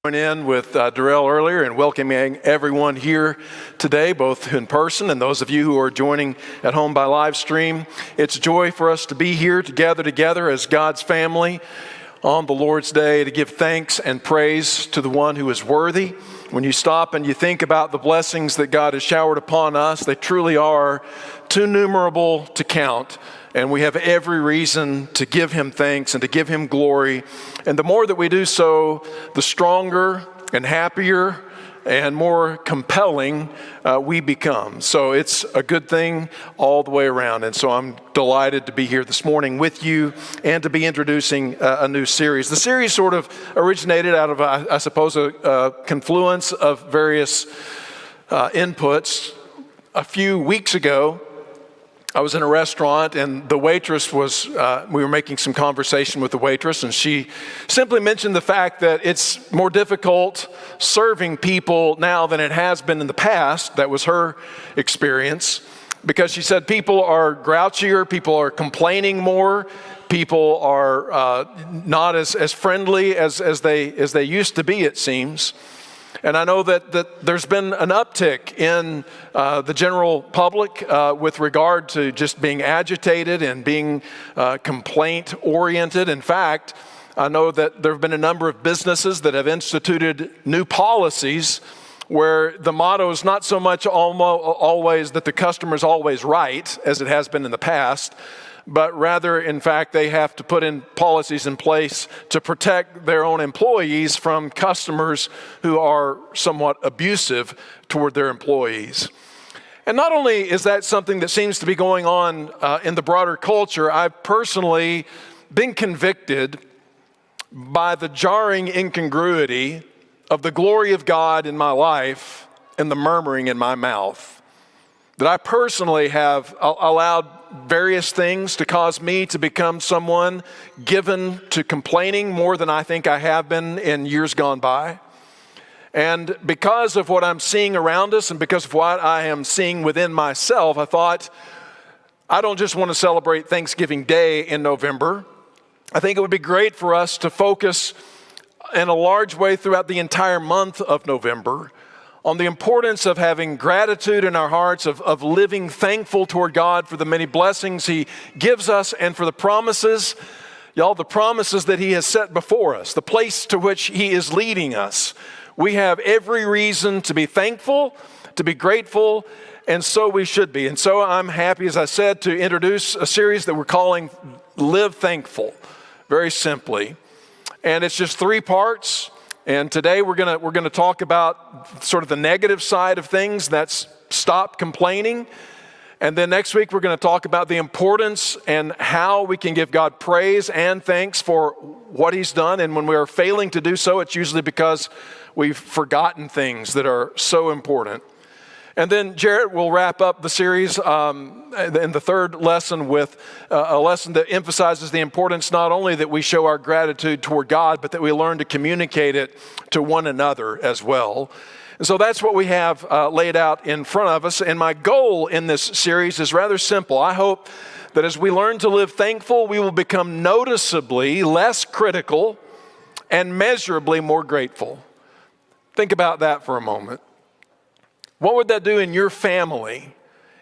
Join in with Darrell earlier and welcoming everyone here today, both in person and those of you who are joining at home by live stream. It's a joy for us to be here to gather together as God's family on the Lord's Day to give thanks and praise to the one who is worthy. When you stop and you think about the blessings that God has showered upon us, they truly are too numerable to count. And we have every reason to give him thanks and to give him glory. And the more that we do so, the stronger and happier and more compelling we become. So it's a good thing all the way around. And so I'm delighted to be here this morning with you and to be introducing a new series. The series sort of originated out of, I suppose, a confluence of various inputs. A few weeks ago, I was in a restaurant and the waitress we were making some conversation with the waitress, and she simply mentioned the fact that it's more difficult serving people now than it has been in the past. That was her experience, because she said people are grouchier, people are complaining more, people are not as friendly as they used to be, it seems. And I know that there's been an uptick in the general public with regard to just being agitated and being complaint-oriented. In fact, I know that there have been a number of businesses that have instituted new policies where the motto is not so much always that the customer is always right, as it has been in the past, but rather, in fact, they have to put in policies in place to protect their own employees from customers who are somewhat abusive toward their employees. And not only is that something that seems to be going on in the broader culture, I've personally been convicted by the jarring incongruity of the glory of God in my life and the murmuring in my mouth. That I personally have allowed various things to cause me to become someone given to complaining more than I think I have been in years gone by. And because of what I'm seeing around us and because of what I am seeing within myself, I thought, I don't just want to celebrate Thanksgiving Day in November. I think it would be great for us to focus in a large way throughout the entire month of November on the importance of having gratitude in our hearts, of living thankful toward God for the many blessings he gives us and for the promises, the promises that he has set before us, the place to which he is leading us. We have every reason to be thankful, to be grateful, and so we should be. And so I'm happy, as I said, to introduce a series that we're calling Live Thankful, very simply. And it's just 3 parts. And today we're gonna talk about sort of the negative side of things. That's stop complaining. And then next week we're gonna talk about the importance and how we can give God praise and thanks for what he's done. And when we are failing to do so, it's usually because we've forgotten things that are so important. And then Jarrett will wrap up the series in the third lesson with a lesson that emphasizes the importance not only that we show our gratitude toward God, but that we learn to communicate it to one another as well. And so that's what we have laid out in front of us. And my goal in this series is rather simple. I hope that as we learn to live thankful, we will become noticeably less critical and measurably more grateful. Think about that for a moment. What would that do in your family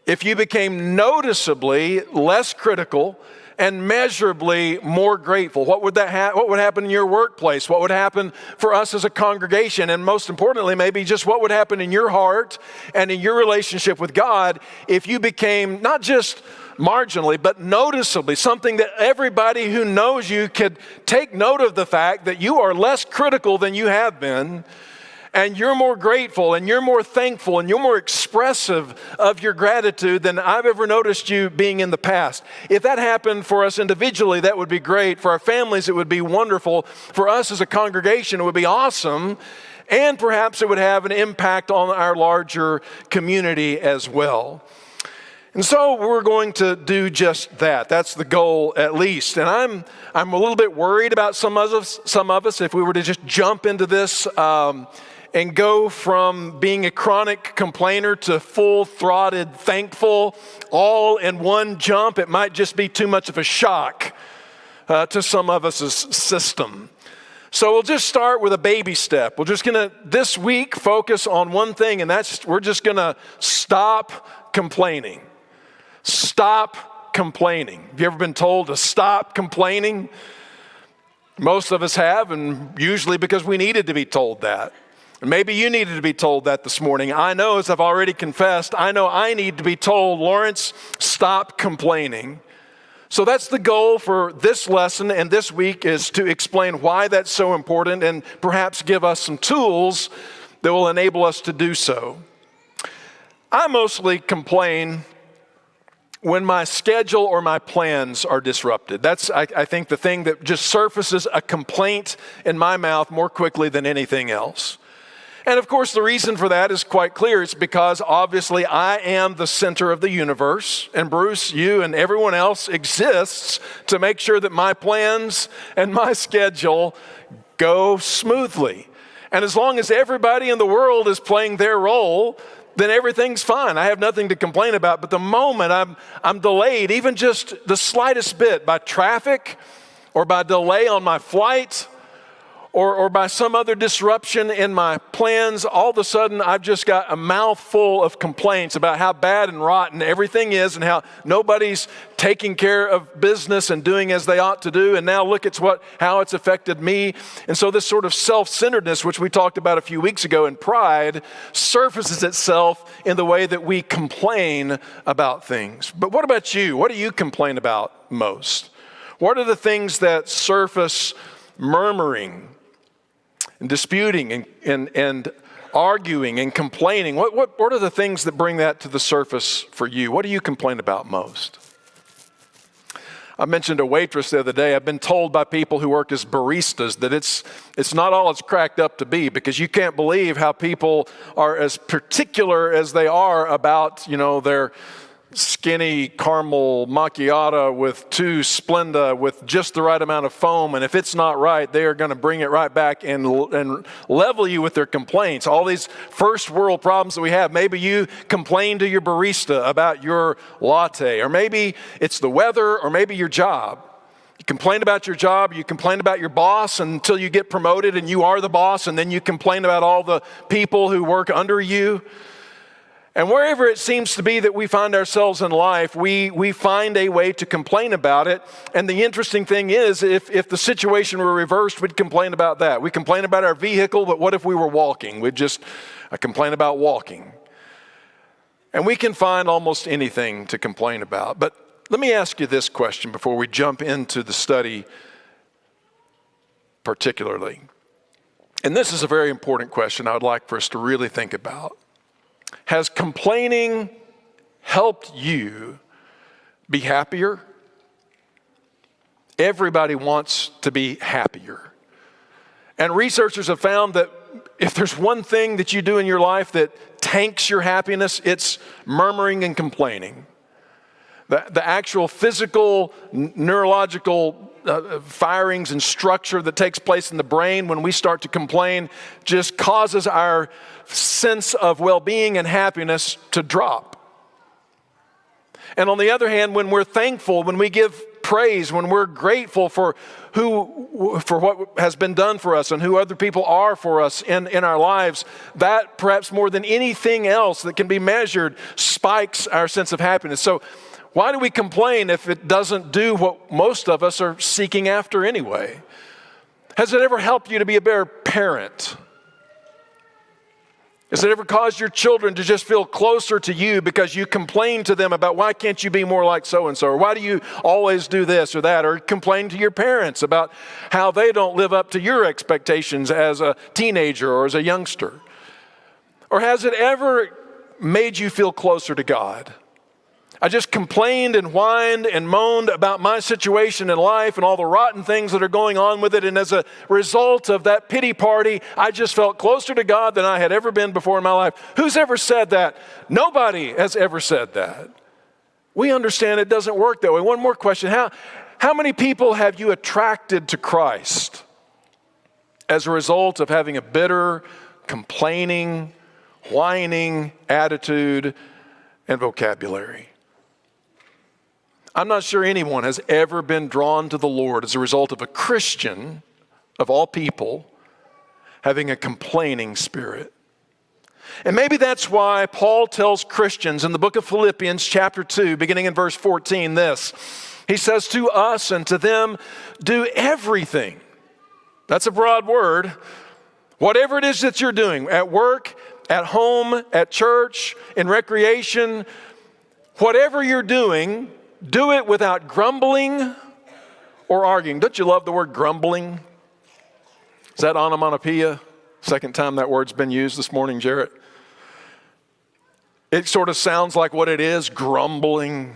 if you became noticeably less critical and measurably more grateful? What would happen in your workplace? What would happen for us as a congregation? And most importantly, maybe just what would happen in your heart and in your relationship with God if you became not just marginally, but noticeably something that everybody who knows you could take note of the fact that you are less critical than you have been, and you're more grateful, and you're more thankful, and you're more expressive of your gratitude than I've ever noticed you being in the past. If that happened for us individually, that would be great. For our families, it would be wonderful. For us as a congregation, it would be awesome. And perhaps it would have an impact on our larger community as well. And so we're going to do just that. That's the goal, at least. And I'm a little bit worried about some of us if we were to just jump into this and go from being a chronic complainer to full-throated thankful all in one jump. It might just be too much of a shock to some of us' system. So we'll just start with a baby step. We're just going to, this week, focus on one thing, and that's we're just going to stop complaining. Stop complaining. Have you ever been told to stop complaining? Most of us have, and usually because we needed to be told that. And maybe you needed to be told that this morning. I know, as I've already confessed, I know I need to be told, Lawrence, stop complaining. So that's the goal for this lesson and this week, is to explain why that's so important and perhaps give us some tools that will enable us to do so. I mostly complain when my schedule or my plans are disrupted. That's, I think, the thing that just surfaces a complaint in my mouth more quickly than anything else. And of course, the reason for that is quite clear. It's because obviously I am the center of the universe, and Bruce, you, and everyone else exists to make sure that my plans and my schedule go smoothly. And as long as everybody in the world is playing their role, then everything's fine. I have nothing to complain about. But the moment I'm delayed, even just the slightest bit, by traffic or by delay on my flight, or by some other disruption in my plans, all of a sudden I've just got a mouthful of complaints about how bad and rotten everything is and how nobody's taking care of business and doing as they ought to do. And now look at how it's affected me. And so this sort of self-centeredness, which we talked about a few weeks ago, and pride, surfaces itself in the way that we complain about things. But what about you? What do you complain about most? What are the things that surface murmuring and disputing and arguing and complaining? What are the things that bring that to the surface for you? What do you complain about most? I mentioned a waitress the other day. I've been told by people who work as baristas that it's not all it's cracked up to be, because you can't believe how people are as particular as they are about, their skinny caramel macchiato with 2 Splenda with just the right amount of foam, and if it's not right, they are going to bring it right back and level you with their complaints. All these first world problems that we have. Maybe you complain to your barista about your latte, or maybe it's the weather, or maybe your job. You complain about your job, you complain about your boss until you get promoted and you are the boss, and then you complain about all the people who work under you. And wherever it seems to be that we find ourselves in life, we find a way to complain about it. And the interesting thing is, if the situation were reversed, we'd complain about that. We complain about our vehicle, but what if we were walking? I complain about walking. And we can find almost anything to complain about. But let me ask you this question before we jump into the study particularly. And this is a very important question I would like for us to really think about. Has complaining helped you be happier? Everybody wants to be happier. And researchers have found that if there's one thing that you do in your life that tanks your happiness, it's murmuring and complaining. The actual physical, neurological firings and structure that takes place in the brain when we start to complain just causes our sense of well-being and happiness to drop. And on the other hand, when we're thankful, when we give praise, when we're grateful for what has been done for us and who other people are for us in our lives, that perhaps more than anything else that can be measured spikes our sense of happiness. So why do we complain if it doesn't do what most of us are seeking after anyway? Has it ever helped you to be a better parent? Has it ever caused your children to just feel closer to you because you complain to them about why can't you be more like so-and-so? Or why do you always do this or that? Or complain to your parents about how they don't live up to your expectations as a teenager or as a youngster? Or has it ever made you feel closer to God? I just complained and whined and moaned about my situation in life and all the rotten things that are going on with it. And as a result of that pity party, I just felt closer to God than I had ever been before in my life. Who's ever said that? Nobody has ever said that. We understand it doesn't work that way. One more question. How many people have you attracted to Christ as a result of having a bitter, complaining, whining attitude and vocabulary? I'm not sure anyone has ever been drawn to the Lord as a result of a Christian of all people, having a complaining spirit. And maybe that's why Paul tells Christians in the book of Philippians chapter 2, beginning in verse 14, this. He says, to us and to them, do everything. That's a broad word. Whatever it is that you're doing, at work, at home, at church, in recreation, whatever you're doing, do it without grumbling or arguing. Don't you love the word grumbling? Is that onomatopoeia? Second time that word's been used this morning, Jarrett. It sort of sounds like what it is, grumbling,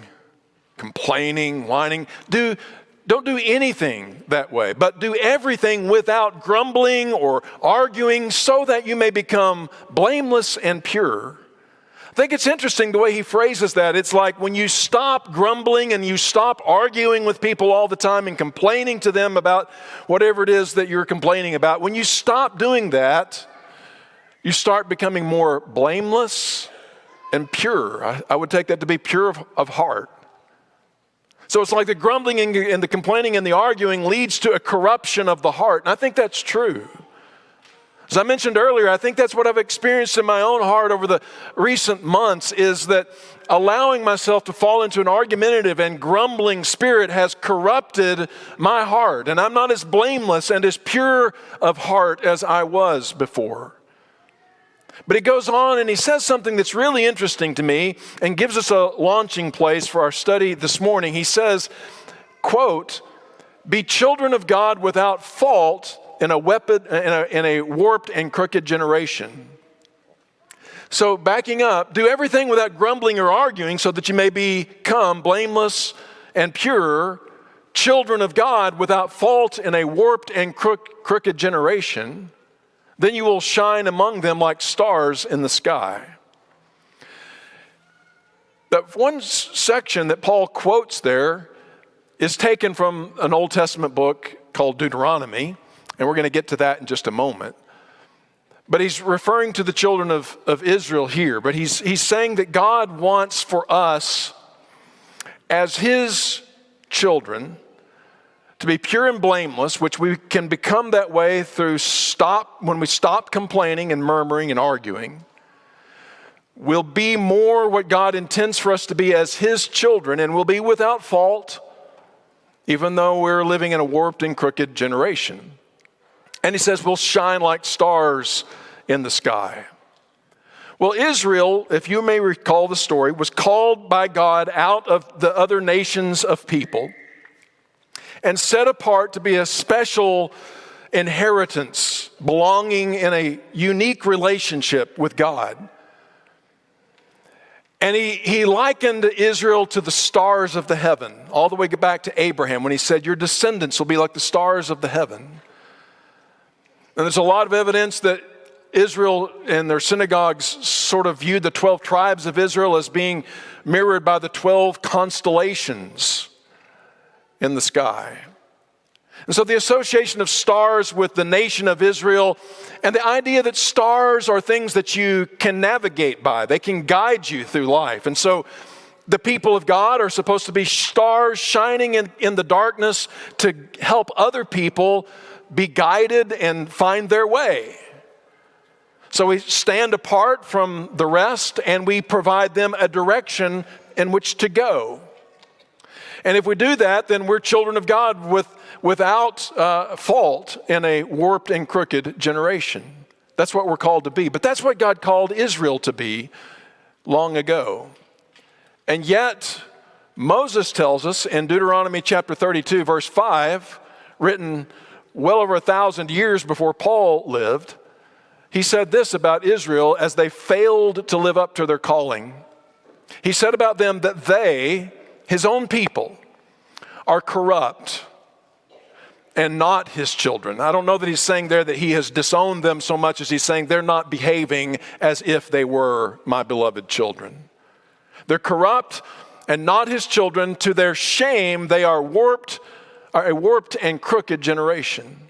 complaining, whining. Don't do anything that way, but do everything without grumbling or arguing so that you may become blameless and pure. I think it's interesting the way he phrases that. It's like when you stop grumbling and you stop arguing with people all the time and complaining to them about whatever it is that you're complaining about, when you stop doing that, you start becoming more blameless and pure. I would take that to be pure of heart. So it's like the grumbling and the complaining and the arguing leads to a corruption of the heart. And I think that's true. As I mentioned earlier, I think that's what I've experienced in my own heart over the recent months, is that allowing myself to fall into an argumentative and grumbling spirit has corrupted my heart. And I'm not as blameless and as pure of heart as I was before. But he goes on and he says something that's really interesting to me and gives us a launching place for our study this morning. He says, quote, be children of God without fault in a warped and crooked generation. So backing up, do everything without grumbling or arguing so that you may become blameless and pure, children of God without fault in a warped and crooked generation. Then you will shine among them like stars in the sky. That one section that Paul quotes there is taken from an Old Testament book called Deuteronomy, and we're going to get to that in just a moment. But he's referring to the children of Israel here, but he's saying that God wants for us as his children to be pure and blameless, which we can become that way through when we stop complaining and murmuring and arguing. We'll be more what God intends for us to be as his children, and we'll be without fault, even though we're living in a warped and crooked generation. And he says we'll shine like stars in the sky. Well, Israel, if you may recall the story, was called by God out of the other nations of people and set apart to be a special inheritance, belonging in a unique relationship with God. And he likened Israel to the stars of the heaven, all the way back to Abraham when he said, your descendants will be like the stars of the heaven. And there's a lot of evidence that Israel and their synagogues sort of viewed the 12 tribes of Israel as being mirrored by the 12 constellations in the sky. And so the association of stars with the nation of Israel and the idea that stars are things that you can navigate by. They can guide you through life. And so the people of God are supposed to be stars shining in the darkness to help other people be guided and find their way. So we stand apart from the rest and we provide them a direction in which to go. And if we do that, then we're children of God without fault in a warped and crooked generation. That's what we're called to be. But that's what God called Israel to be long ago. And yet, Moses tells us in Deuteronomy chapter 32, verse 5, written well over 1,000 years before Paul lived, he said this about Israel as they failed to live up to their calling. He said about them that they, his own people, are corrupt and not his children. I don't know that he's saying there that he has disowned them so much as he's saying they're not behaving as if they were my beloved children. They're corrupt and not his children. To their shame, they are a warped and crooked generation.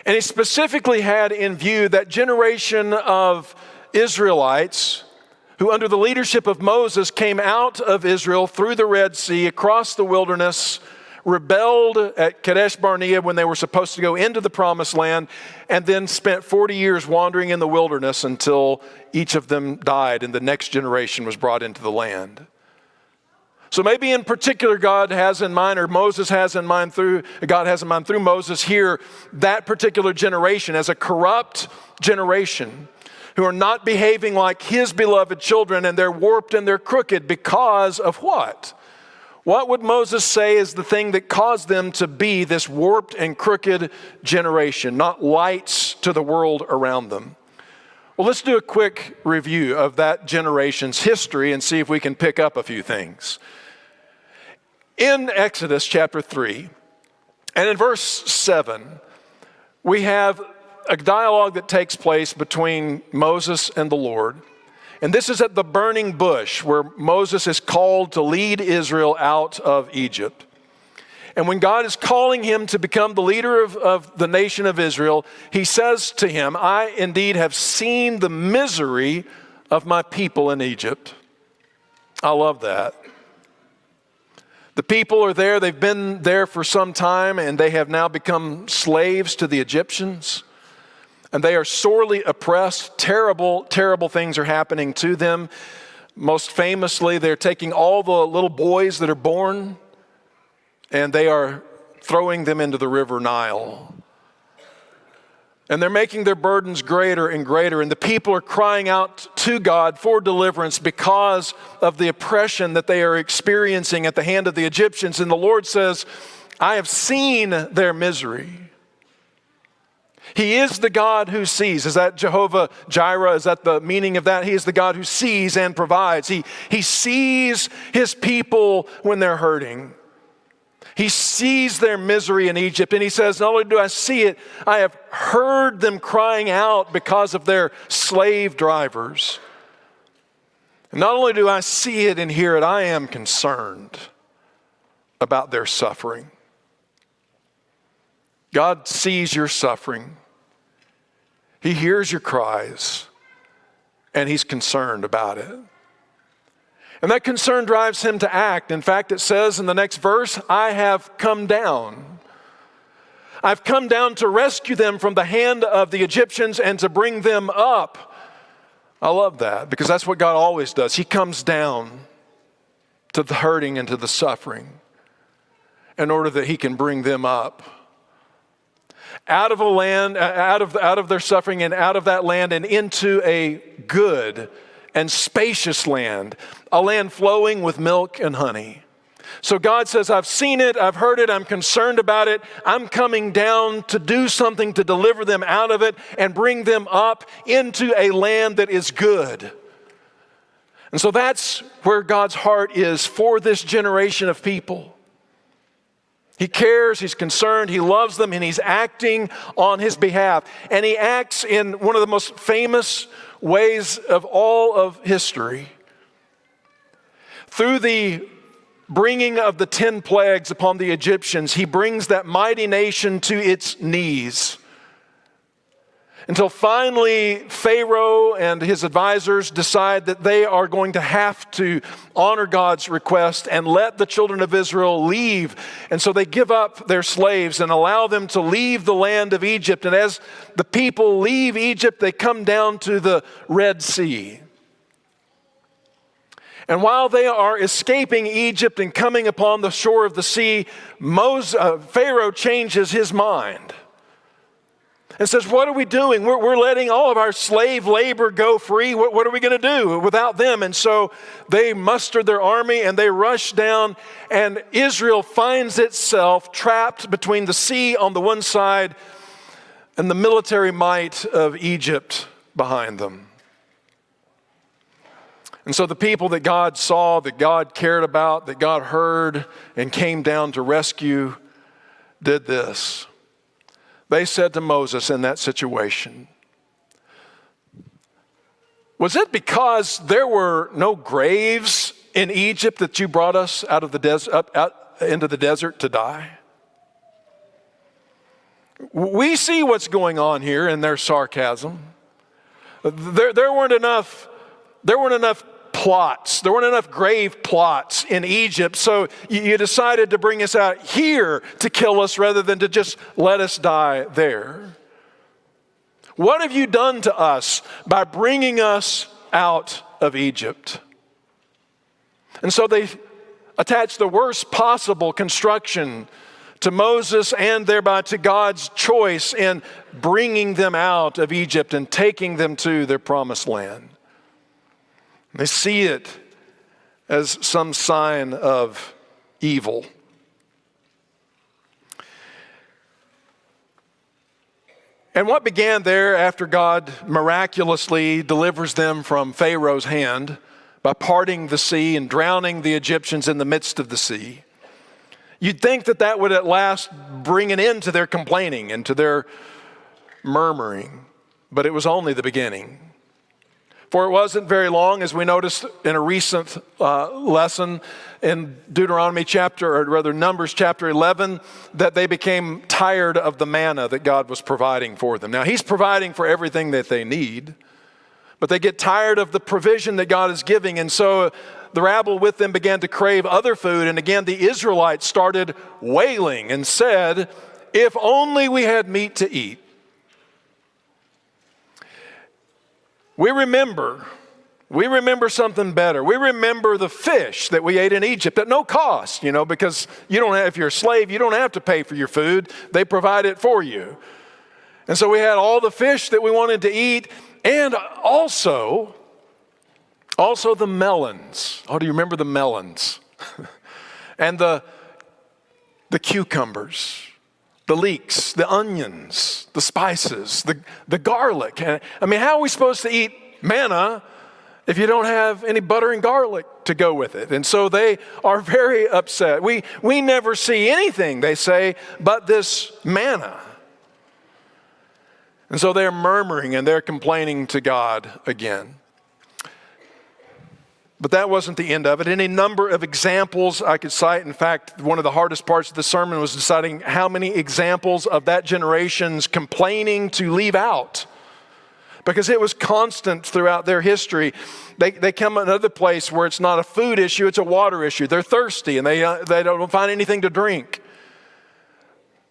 And he specifically had in view that generation of Israelites who under the leadership of Moses came out of Israel through the Red Sea, across the wilderness, rebelled at Kadesh Barnea when they were supposed to go into the promised land, and then spent 40 years wandering in the wilderness until each of them died and the next generation was brought into the land. So maybe in particular God has in mind, or Moses has in mind through, God has in mind through Moses here, that particular generation as a corrupt generation who are not behaving like his beloved children, and they're warped and they're crooked because of what? What would Moses say is the thing that caused them to be this warped and crooked generation, not lights to the world around them? Well, let's do a quick review of that generation's history and see if we can pick up a few things. In Exodus chapter 3, and in verse 7, we have a dialogue that takes place between Moses and the Lord. And this is at the burning bush where Moses is called to lead Israel out of Egypt. And when God is calling him to become the leader of the nation of Israel, he says to him, I indeed have seen the misery of my people in Egypt. I love that. The people are there, they've been there for some time, and they have now become slaves to the Egyptians. And they are sorely oppressed. Terrible, terrible things are happening to them. Most famously, they're taking all the little boys that are born, and they are throwing them into the river Nile. And they're making their burdens greater and greater. And the people are crying out to God for deliverance because of the oppression that they are experiencing at the hand of the Egyptians. And the Lord says, I have seen their misery. He is the God who sees. Is that Jehovah Jireh? Is that the meaning of that? He is the God who sees and provides. He sees his people when they're hurting. He sees their misery in Egypt, and he says, not only do I see it, I have heard them crying out because of their slave drivers. And not only do I see it and hear it, I am concerned about their suffering. God sees your suffering. He hears your cries, and he's concerned about it. And that concern drives him to act. In fact, it says in the next verse, I have come down. I've come down to rescue them from the hand of the Egyptians and to bring them up. I love that because that's what God always does. He comes down to the hurting and to the suffering in order that he can bring them up. Out of a land, out of their suffering and out of that land and into a good and spacious land, a land flowing with milk and honey. So God says, I've seen it, I've heard it, I'm concerned about it. I'm coming down to do something to deliver them out of it and bring them up into a land that is good. And so that's where God's heart is for this generation of people. He cares, he's concerned, he loves them, and he's acting on his behalf. And he acts in one of the most famous ways of all of history. Through the bringing of the 10 plagues upon the Egyptians, he brings that mighty nation to its knees. Until finally Pharaoh and his advisors decide that they are going to have to honor God's request and let the children of Israel leave. And so they give up their slaves and allow them to leave the land of Egypt. And as the people leave Egypt, they come down to the Red Sea. And while they are escaping Egypt and coming upon the shore of the sea, Pharaoh changes his mind and says, what are we doing? We're letting all of our slave labor go free. What are we going to do without them? And so they muster their army and they rush down, and Israel finds itself trapped between the sea on the one side and the military might of Egypt behind them. And so the people that God saw, that God cared about, that God heard and came down to rescue did this. They said to Moses in that situation, was it because there were no graves in Egypt that you brought us out of the out into the desert to die? We see what's going on here in their sarcasm. There weren't enough plots. There weren't enough grave plots in Egypt, so you decided to bring us out here to kill us rather than to just let us die there. What have you done to us by bringing us out of Egypt? And so they attached the worst possible construction to Moses and thereby to God's choice in bringing them out of Egypt and taking them to their promised land. They see it as some sign of evil. And what began there after God miraculously delivers them from Pharaoh's hand by parting the sea and drowning the Egyptians in the midst of the sea, you'd think that that would at last bring an end to their complaining and to their murmuring, but it was only the beginning. For it wasn't very long, as we noticed in a recent lesson in Numbers chapter 11, that they became tired of the manna that God was providing for them. Now, He's providing for everything that they need, but they get tired of the provision that God is giving, and so the rabble with them began to crave other food, and again the Israelites started wailing and said, "If only we had meat to eat." We remember something better. We remember the fish that we ate in Egypt at no cost, because if you're a slave, you don't have to pay for your food. They provide it for you. And so we had all the fish that we wanted to eat, and also the melons. Oh, do you remember the melons? And the cucumbers, the leeks, the onions, the spices, the garlic. I mean, how are we supposed to eat manna if you don't have any butter and garlic to go with it? And so they are very upset. We never see anything, they say, but this manna. And so they're murmuring and they're complaining to God again. But that wasn't the end of it. Any number of examples I could cite. In fact, one of the hardest parts of the sermon was deciding how many examples of that generation's complaining to leave out, because it was constant throughout their history. They come to another place where it's not a food issue, it's a water issue. They're thirsty and they don't find anything to drink.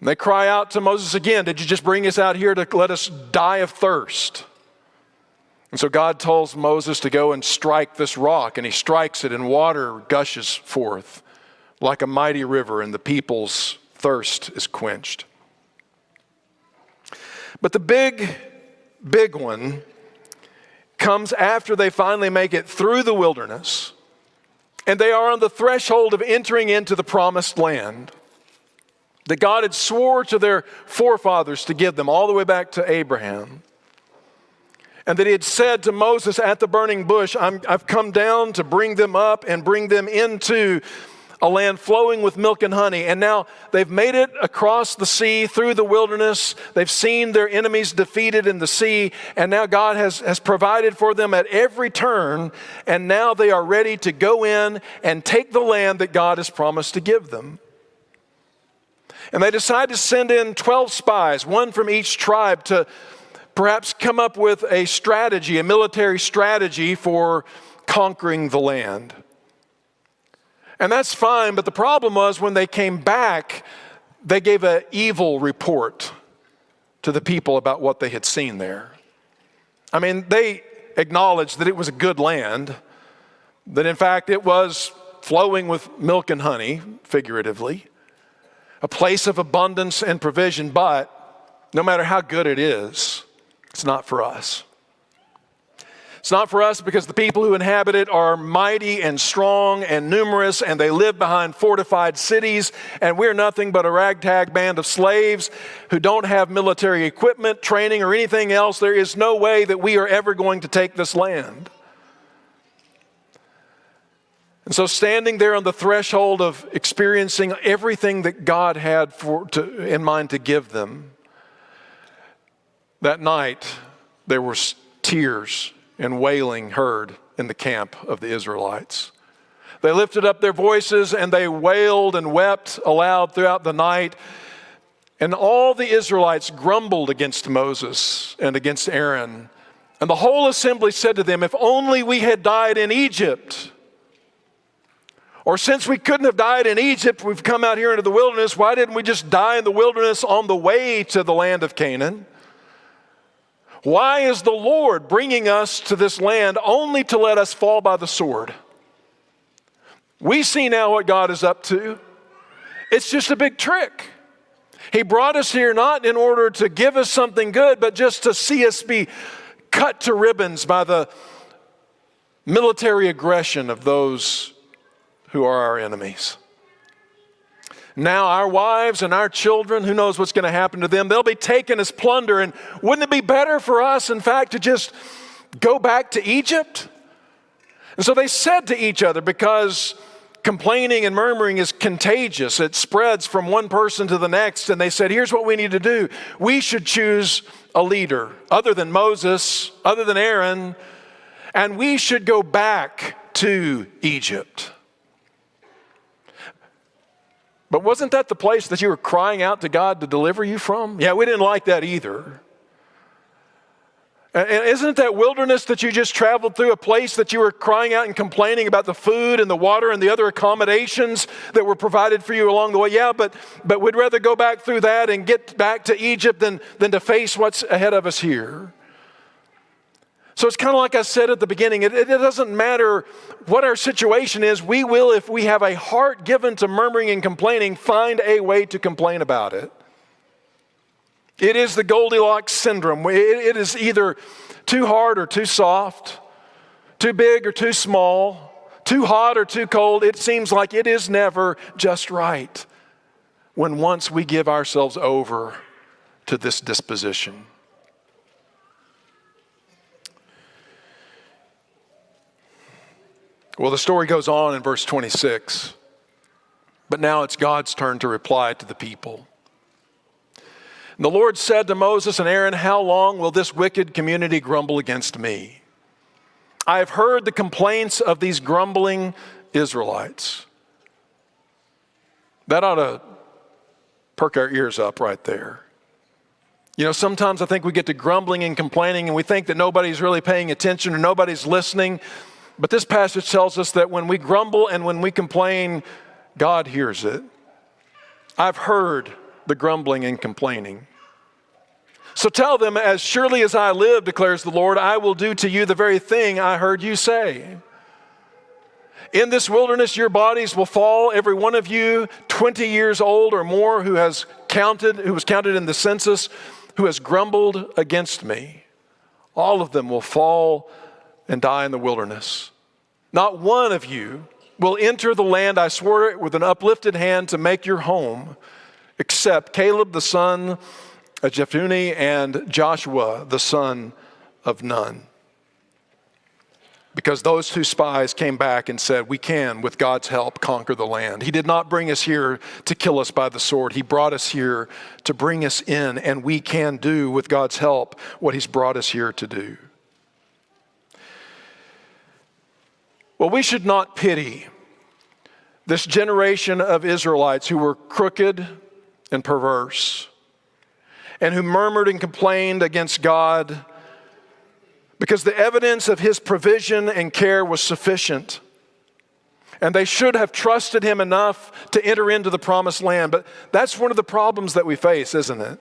And they cry out to Moses again, "Did you just bring us out here to let us die of thirst?" And so God tells Moses to go and strike this rock, and he strikes it, and water gushes forth like a mighty river, and the people's thirst is quenched. But the big one comes after they finally make it through the wilderness, and they are on the threshold of entering into the promised land that God had swore to their forefathers to give them all the way back to Abraham. And that He had said to Moses at the burning bush, I've come down to bring them up and bring them into a land flowing with milk and honey. And now they've made it across the sea, through the wilderness. They've seen their enemies defeated in the sea. And now God has provided for them at every turn. And now they are ready to go in and take the land that God has promised to give them. And they decide to send in 12 spies, one from each tribe, to perhaps come up with a strategy, a military strategy for conquering the land. And that's fine, but the problem was when they came back, they gave an evil report to the people about what they had seen there. I mean, they acknowledged that it was a good land, that in fact it was flowing with milk and honey, figuratively, a place of abundance and provision, but no matter how good it is, it's not for us. It's not for us because the people who inhabit it are mighty and strong and numerous, and they live behind fortified cities, and we're nothing but a ragtag band of slaves who don't have military equipment, training, or anything else. There is no way that we are ever going to take this land. And so standing there on the threshold of experiencing everything that God had in mind to give them, that night, there were tears and wailing heard in the camp of the Israelites. They lifted up their voices and they wailed and wept aloud throughout the night. And all the Israelites grumbled against Moses and against Aaron And the whole assembly said to them, if only we had died in Egypt. Or since we couldn't have died in Egypt, we've come out here into the wilderness, why didn't we just die in the wilderness on the way to the land of Canaan? Why is the Lord bringing us to this land only to let us fall by the sword? We see now what God is up to. It's just a big trick. He brought us here not in order to give us something good, but just to see us be cut to ribbons by the military aggression of those who are our enemies. Now our wives and our children, who knows what's going to happen to them, they'll be taken as plunder. And wouldn't it be better for us, in fact, to just go back to Egypt? And so they said to each other, because complaining and murmuring is contagious. It spreads from one person to the next. And they said, here's what we need to do. We should choose a leader other than Moses, other than Aaron, and we should go back to Egypt. But wasn't that the place that you were crying out to God to deliver you from? Yeah, we didn't like that either. And isn't that wilderness that you just traveled through a place that you were crying out and complaining about the food and the water and the other accommodations that were provided for you along the way? Yeah, but we'd rather go back through that and get back to Egypt than to face what's ahead of us here. So it's kind of like I said at the beginning, it doesn't matter what our situation is, we will, if we have a heart given to murmuring and complaining, find a way to complain about it. It is the Goldilocks Syndrome. It is either too hard or too soft, too big or too small, too hot or too cold. It seems like it is never just right when once we give ourselves over to this disposition. Well, the story goes on in verse 26. But now it's God's turn to reply to the people. And the Lord said to Moses and Aaron, how long will this wicked community grumble against me? I have heard the complaints of these grumbling Israelites. That ought to perk our ears up right there. You know, sometimes I think we get to grumbling and complaining and we think that nobody's really paying attention or nobody's listening. But this passage tells us that when we grumble and when we complain, God hears it. I've heard the grumbling and complaining. So tell them, as surely as I live, declares the Lord, I will do to you the very thing I heard you say. In this wilderness, your bodies will fall, every one of you 20 years old or more who was counted in the census, who has grumbled against me. All of them will fall and die in the wilderness. Not one of you will enter the land I swore it with an uplifted hand to make your home, except Caleb the son of Jephunneh and Joshua the son of Nun. Because those two spies came back and said, we can, with God's help, conquer the land. He did not bring us here to kill us by the sword. He brought us here to bring us in, and we can do, with God's help, what He's brought us here to do. Well, we should not pity this generation of Israelites who were crooked and perverse and who murmured and complained against God, because the evidence of His provision and care was sufficient. And they should have trusted Him enough to enter into the promised land. But that's one of the problems that we face, isn't it?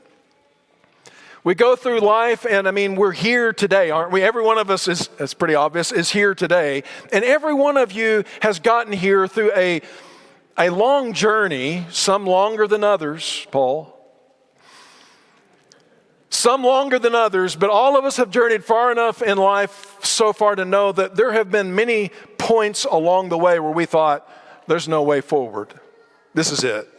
We go through life, and we're here today, aren't we? Every one of us is, it's pretty obvious, is here today. And every one of you has gotten here through a long journey, some longer than others, Paul. Some longer than others, but all of us have journeyed far enough in life so far to know that there have been many points along the way where we thought, there's no way forward. This is it.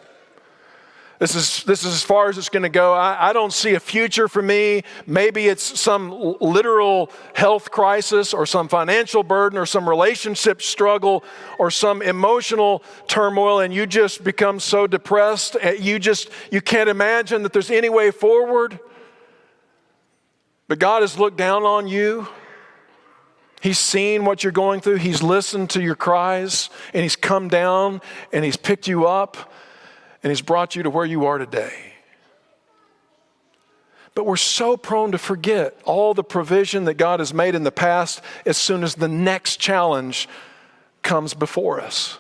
This is as far as it's going to go. I don't see a future for me. Maybe it's some literal health crisis or some financial burden or some relationship struggle or some emotional turmoil, and you just become so depressed. You can't imagine that there's any way forward. But God has looked down on you. He's seen what you're going through. He's listened to your cries, and He's come down and He's picked you up and He's brought you to where you are today. But we're so prone to forget all the provision that God has made in the past as soon as the next challenge comes before us.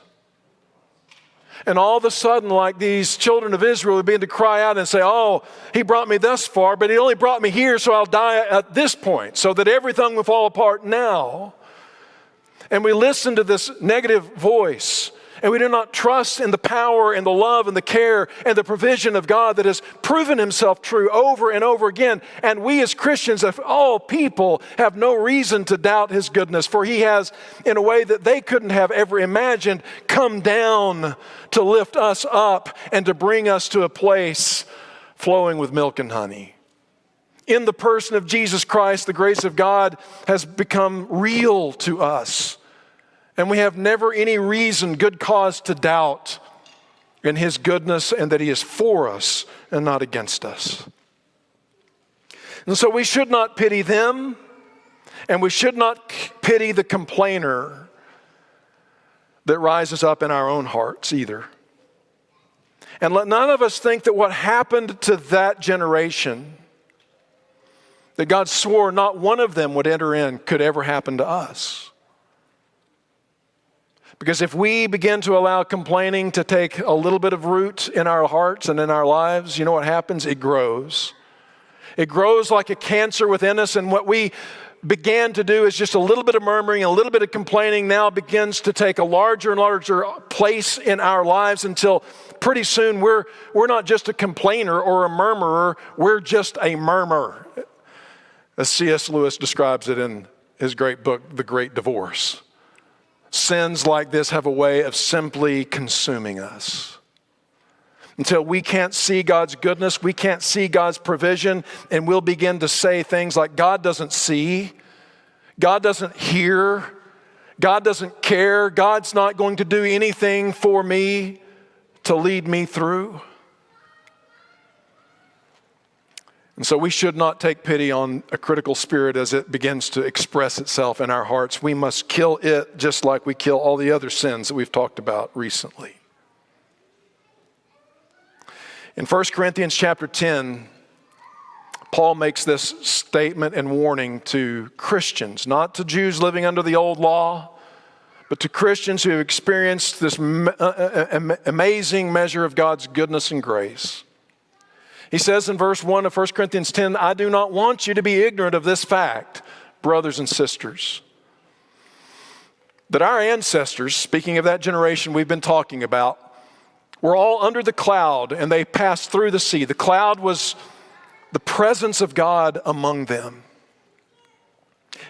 And all of a sudden, like these children of Israel, we begin to cry out and say, oh, he brought me thus far, but he only brought me here, so I'll die at this point, so that everything will fall apart now. And we listen to this negative voice, and we do not trust in the power and the love and the care and the provision of God that has proven himself true over and over again. And we as Christians, of all people, have no reason to doubt his goodness, for he has, in a way that they couldn't have ever imagined, come down to lift us up and to bring us to a place flowing with milk and honey. In the person of Jesus Christ, the grace of God has become real to us. And we have never any reason, good cause to doubt in his goodness and that he is for us and not against us. And so we should not pity them, and we should not pity the complainer that rises up in our own hearts either. And let none of us think that what happened to that generation, that God swore not one of them would enter in, could ever happen to us. Because if we begin to allow complaining to take a little bit of root in our hearts and in our lives, you know what happens? It grows. It grows like a cancer within us, and what we began to do is just a little bit of murmuring, a little bit of complaining now begins to take a larger and larger place in our lives until pretty soon we're not just a complainer or a murmurer, we're just a murmur. As C.S. Lewis describes it in his great book, The Great Divorce. Sins like this have a way of simply consuming us. Until we can't see God's goodness, we can't see God's provision, and we'll begin to say things like, God doesn't see, God doesn't hear, God doesn't care, God's not going to do anything for me to lead me through. And so we should not take pity on a critical spirit as it begins to express itself in our hearts. We must kill it just like we kill all the other sins that we've talked about recently. In 1 Corinthians chapter 10, Paul makes this statement and warning to Christians, not to Jews living under the old law, but to Christians who have experienced this amazing measure of God's goodness and grace. He says in verse 1 of 1 Corinthians 10, I do not want you to be ignorant of this fact, brothers and sisters, that our ancestors, speaking of that generation we've been talking about, were all under the cloud and they passed through the sea. The cloud was the presence of God among them.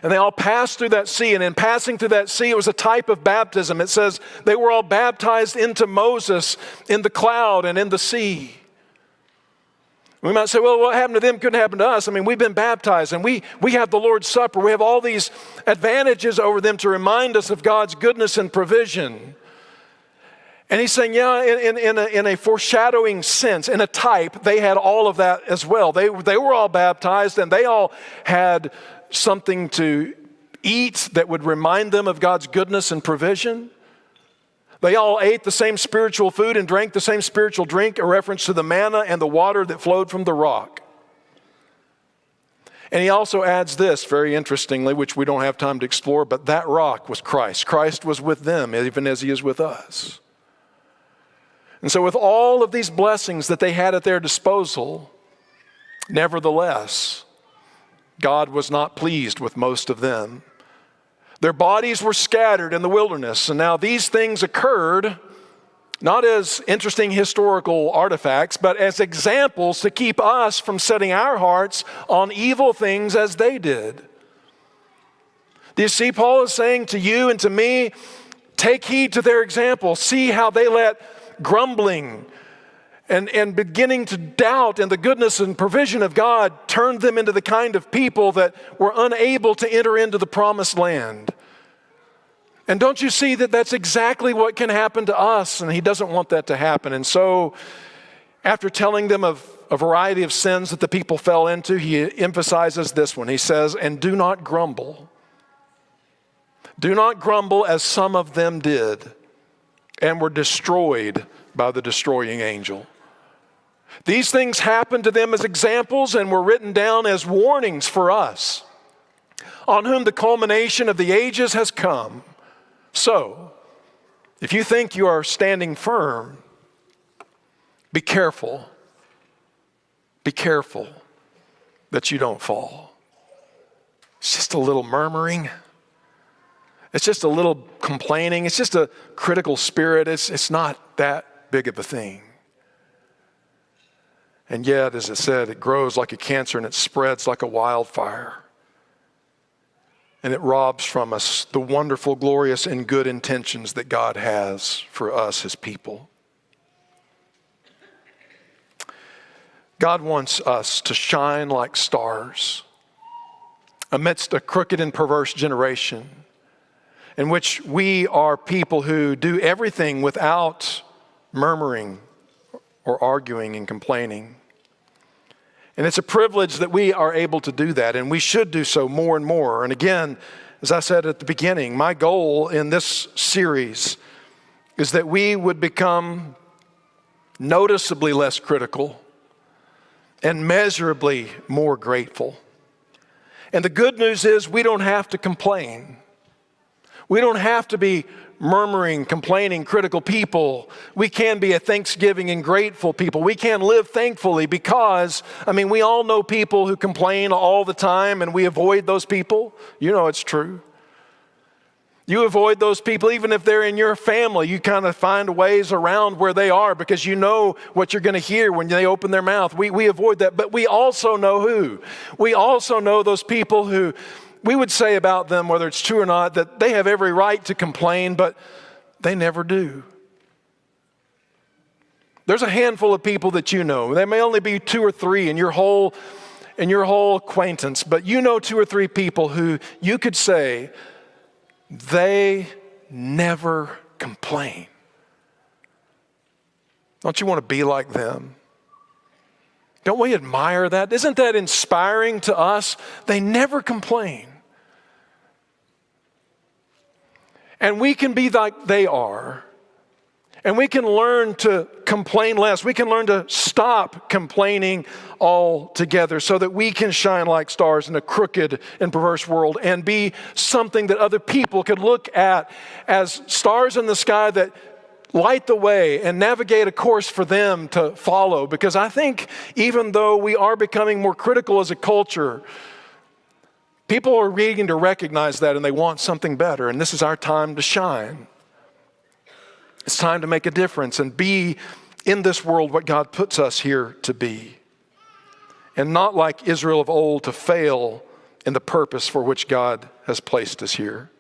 And they all passed through that sea, and in passing through that sea, it was a type of baptism. It says they were all baptized into Moses in the cloud and in the sea. We might say, well, what happened to them couldn't happen to us. I mean, we've been baptized and we have the Lord's Supper. We have all these advantages over them to remind us of God's goodness and provision. And he's saying, yeah, in a foreshadowing sense, in a type, they had all of that as well. They were all baptized and they all had something to eat that would remind them of God's goodness and provision. They all ate the same spiritual food and drank the same spiritual drink, a reference to the manna and the water that flowed from the rock. And he also adds this, very interestingly, which we don't have time to explore, but that rock was Christ. Christ was with them, even as he is with us. And so with all of these blessings that they had at their disposal, nevertheless, God was not pleased with most of them. Their bodies were scattered in the wilderness. And now these things occurred not as interesting historical artifacts, but as examples to keep us from setting our hearts on evil things as they did. Do you see, Paul is saying to you and to me, take heed to their example. See how they let grumbling and beginning to doubt in the goodness and provision of God turned them into the kind of people that were unable to enter into the promised land. And don't you see that that's exactly what can happen to us? And he doesn't want that to happen. And so after telling them of a variety of sins that the people fell into, he emphasizes this one. He says, and do not grumble. Do not grumble as some of them did and were destroyed by the destroying angel. These things happened to them as examples and were written down as warnings for us, on whom the culmination of the ages has come. So, if you think you are standing firm, be careful. Be careful that you don't fall. It's just a little murmuring. It's just a little complaining. It's just a critical spirit. It's not that big of a thing. And yet, as it said, it grows like a cancer and it spreads like a wildfire. And it robs from us the wonderful, glorious, and good intentions that God has for us, His people. God wants us to shine like stars amidst a crooked and perverse generation in which we are people who do everything without murmuring or arguing and complaining. And it's a privilege that we are able to do that, and we should do so more and more. And again, as I said at the beginning, my goal in this series is that we would become noticeably less critical and measurably more grateful. And the good news is we don't have to complain. We don't have to be murmuring, complaining, critical people. We can be a thanksgiving and grateful people. We can live thankfully because, we all know people who complain all the time and we avoid those people. You know it's true. You avoid those people even if they're in your family. You kind of find ways around where they are because you know what you're going to hear when they open their mouth. We avoid that, but we also know who. We also know those people who we would say about them, whether it's true or not, that they have every right to complain, but they never do. There's a handful of people that you know. There may only be 2 or 3 in your whole acquaintance, but you know 2 or 3 people who you could say they never complain. Don't you want to be like them? Don't we admire that? Isn't that inspiring to us? They never complain. And we can be like they are. And we can learn to complain less. We can learn to stop complaining altogether so that we can shine like stars in a crooked and perverse world and be something that other people could look at as stars in the sky that light the way and navigate a course for them to follow. Because I think even though we are becoming more critical as a culture, people are beginning to recognize that and they want something better. And this is our time to shine. It's time to make a difference and be in this world what God puts us here to be. And not like Israel of old to fail in the purpose for which God has placed us here.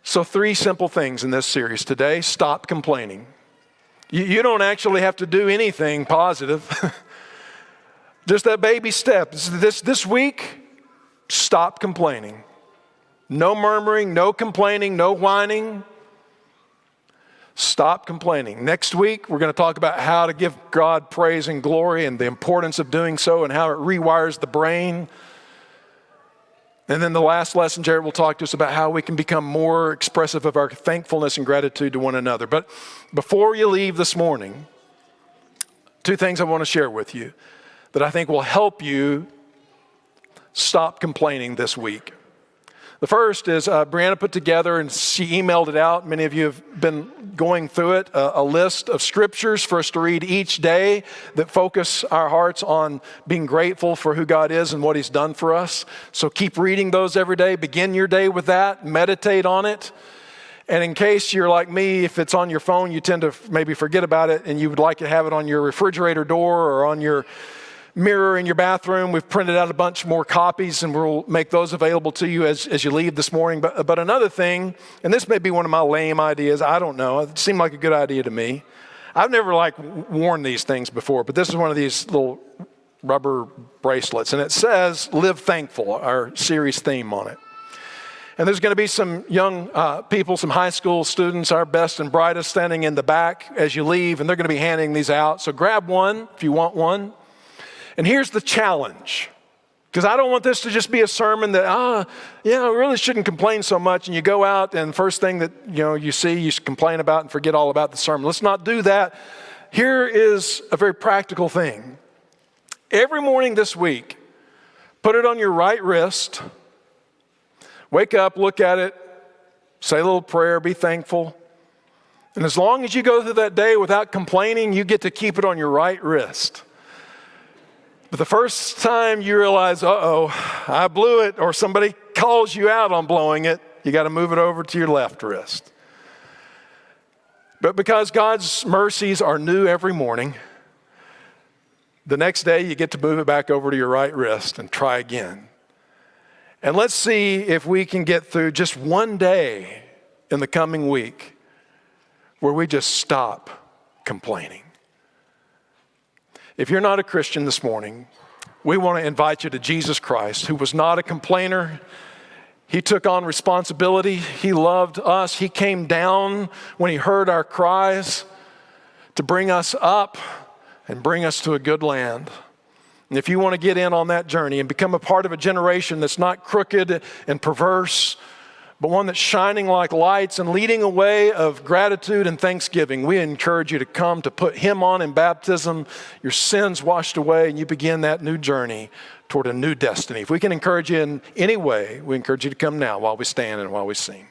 So 3 simple things in this series today. Stop complaining. You don't actually have to do anything positive. Just that baby step. This week, stop complaining. No murmuring, no complaining, no whining. Stop complaining. Next week, we're going to talk about how to give God praise and glory and the importance of doing so and how it rewires the brain. And then the last lesson, Jared will talk to us about how we can become more expressive of our thankfulness and gratitude to one another. But before you leave this morning, 2 things I want to share with you that I think will help you stop complaining this week. The first is Brianna put together, and she emailed it out. Many of you have been going through it, a list of scriptures for us to read each day that focus our hearts on being grateful for who God is and what He's done for us. So keep reading those every day. Begin your day with that. Meditate on it. And in case you're like me, if it's on your phone, you tend to maybe forget about it, and you would like to have it on your refrigerator door or on your mirror in your bathroom. We've printed out a bunch more copies and we'll make those available to you as you leave this morning. But another thing, and this may be one of my lame ideas, I don't know. It seemed like a good idea to me. I've never worn these things before, but this is one of these little rubber bracelets. And it says, Live Thankful, our series theme on it. And there's going to be some young people, some high school students, our best and brightest, standing in the back as you leave. And they're going to be handing these out. So grab one if you want one. And here's the challenge, because I don't want this to just be a sermon that, I really shouldn't complain so much. And you go out and first thing that you see, you complain about and forget all about the sermon. Let's not do that. here is a very practical thing. Every morning this week, put it on your right wrist. Wake up, look at it, say a little prayer, be thankful. And as long as you go through that day without complaining, you get to keep it on your right wrist. But the first time you realize, I blew it, or somebody calls you out on blowing it, you got to move it over to your left wrist. But because God's mercies are new every morning, the next day you get to move it back over to your right wrist and try again. And let's see if we can get through just one day in the coming week where we just stop complaining. If you're not a Christian this morning, we want to invite you to Jesus Christ, who was not a complainer. He took on responsibility. He loved us. He came down when he heard our cries to bring us up and bring us to a good land. And if you want to get in on that journey and become a part of a generation that's not crooked and perverse, but one that's shining like lights and leading a way of gratitude and thanksgiving, we encourage you to come to put him on in baptism, your sins washed away, and you begin that new journey toward a new destiny. If we can encourage you in any way, we encourage you to come now while we stand and while we sing.